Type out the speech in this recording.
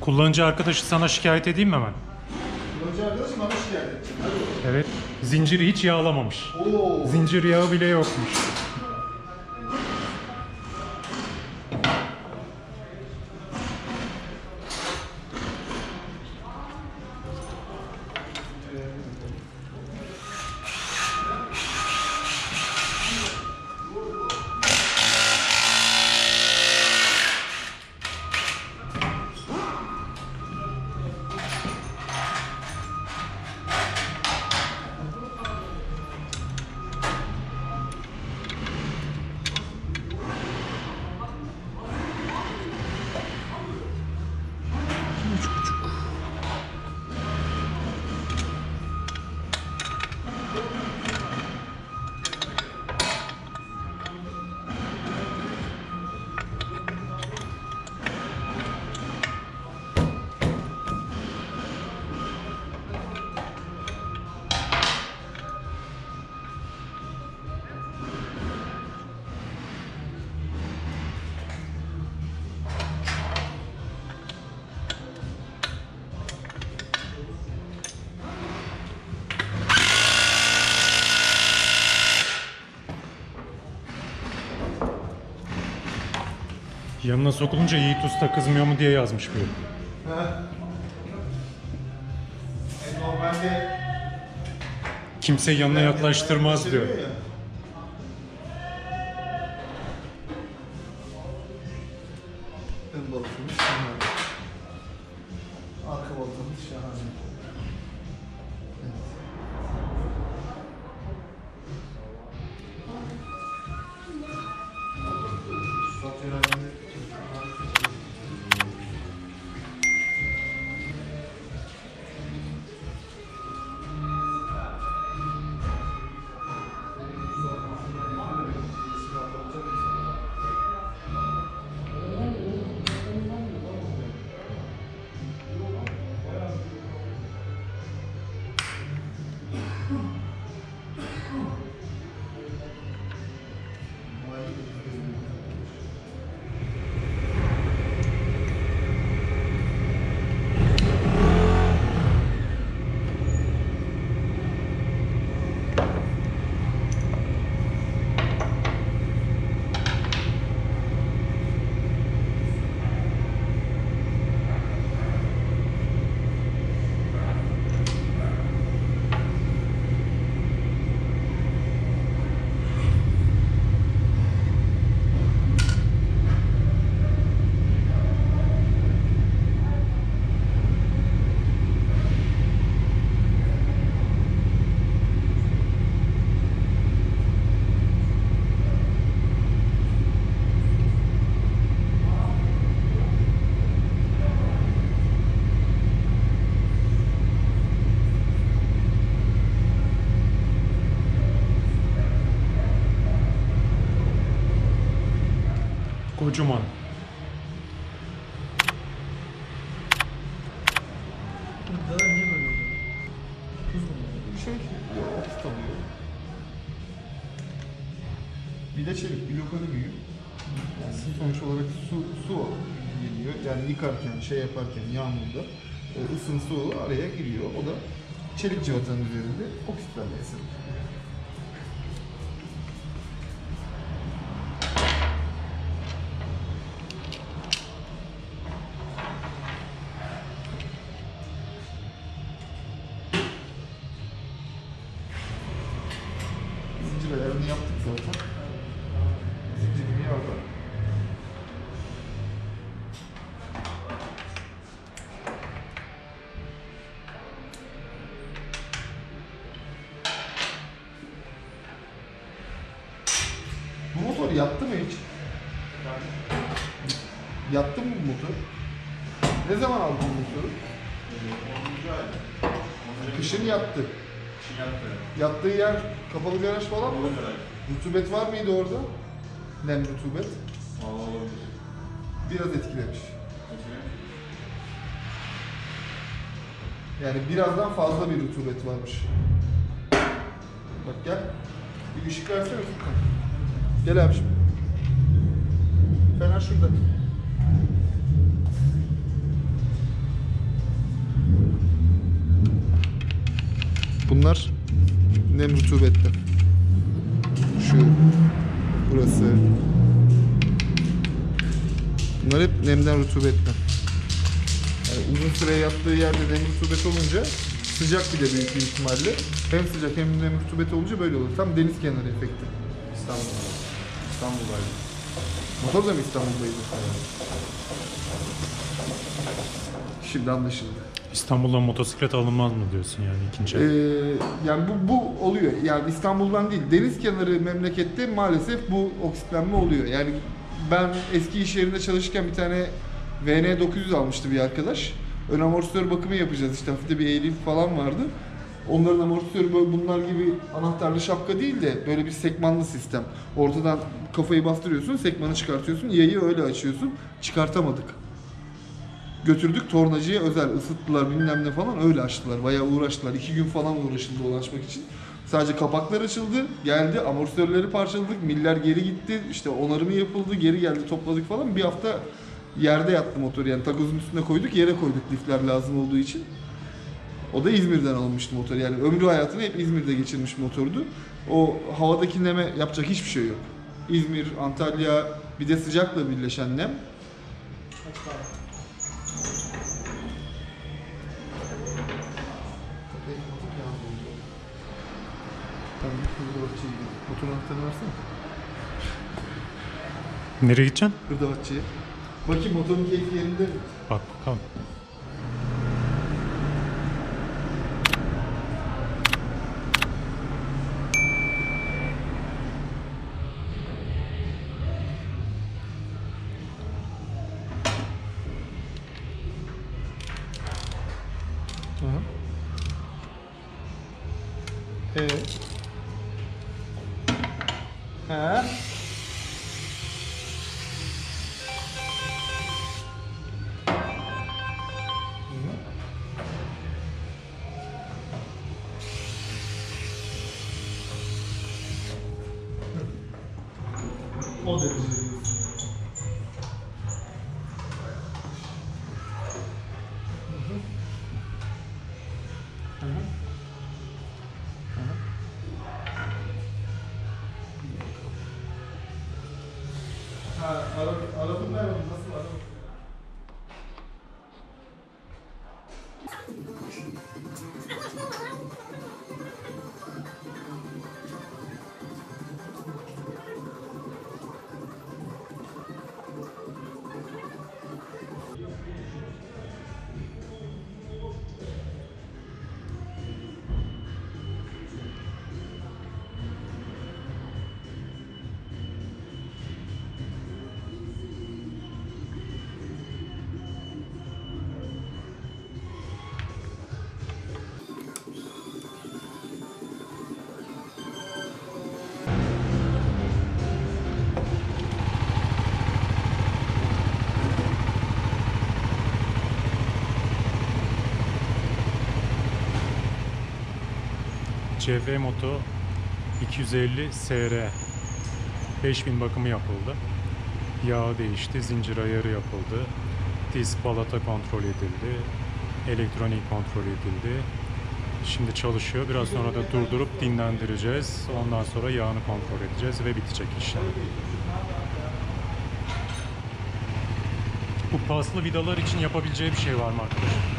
Kullanıcı arkadaşı sana şikayet edeyim mi hemen? Kullanıcı arkadaşım bana şikayet edecek. Hadi bakalım. Evet. Zinciri hiç yağlamamış. Oo. Zincir yağı bile yokmuş. Yanına sokulunca Yiğit Usta kızmıyor mu diye yazmış bir. Normalde Kimse yanına yaklaştırmaz diyor. Ön balıkımız şahane. Arka balıkımız şahane. Kocaman. Burada niye böyle oluyor? Tuz mu? Bir şey tutamıyor. Bir de çelik blok alüminyum. Yani sonuç olarak su geliyor. Yani yıkarken, şey yaparken yağmurda ısın su araya giriyor. O da çelik cıvatanın üzerinde oksitlerle eser. Zincir ayarını yaptık zaten. Zincirimi yağda. Bu motor yattı mı hiç? Yattı mı bu motor? Ne zaman aldın bu motoru? 10. ay. Kışın yattı. Kışın yattı. Yattığı yer kapalı garaj falan mı? Kapalı garaj. Rutubet var mıydı orada? Nem rutubet. Vallahi olabilir. Biraz etkilemiş. Yani birazdan fazla bir rutubet varmış. Bak gel. Bir ışık versene Furkan. Gel abiciğim. Fener şurada. Bunlar nem rutubetten. Şu, burası. Bunlar hep nemden rutubetten. Yani uzun süre yattığı yerde nem rutubet olunca sıcak bir de büyük bir ihtimalle. Hem sıcak hem nem rutubet olunca böyle olur. Tam deniz kenarı efekti. İstanbul'daydı. Motor da mı İstanbul'daydı? Şimdi anlaşıldı. İstanbul'dan motosiklet alınmaz mı diyorsun yani ikinci el? Yani bu oluyor. Yani İstanbul'dan değil, deniz kenarı memlekette maalesef bu oksitlenme oluyor. Yani ben eski iş yerinde çalışırken bir tane VN 900 almıştı bir arkadaş. Ön amortisör bakımı yapacağız, işte hafif de bir eğrilik falan vardı. Onların amortisörü böyle bunlar gibi anahtarlı şapka değil de böyle bir sekmanlı sistem. Ortadan kafayı bastırıyorsun, sekmanı çıkartıyorsun, yayı öyle açıyorsun. Çıkartamadık. Götürdük tornacıya, özel ısıttılar bilmem ne falan, öyle açtılar. Bayağı uğraştılar. 2 gün falan uğraşıldı onu açmak için. Sadece kapaklar açıldı, geldi, amortisörleri parçaladık, miller geri gitti, işte onarımı yapıldı, geri geldi, topladık falan. Bir hafta yerde yattı motor, yani takozun üstüne koyduk, yere koyduk lifler lazım olduğu için. O da İzmir'den alınmıştı motor, yani ömrü hayatını hep İzmir'de geçirmiş motordu. O havadaki neme yapacak hiçbir şey yok. İzmir, Antalya, bir de sıcakla birleşen nem. Tamam, hırdavatçıya gidelim. Motor anahtarını versene. Nereye gideceksin? Hırdavatçıya. Bakayım motorun keyfi yerinde mi? Bak bakalım. Aha. Ha? O derece diyorsun. Aradım ben onu. Nasıl aradım? CV Moto 250 SR 5000 bakımı yapıldı. Yağ değişti, zincir ayarı yapıldı. Disk balata kontrol edildi. Elektronik kontrol edildi. Şimdi çalışıyor. Biraz sonra da durdurup dinlendireceğiz. Ondan sonra yağını kontrol edeceğiz ve bitecek işlem. Bu paslı vidalar için yapabileceği bir şey var mı arkadaşlar?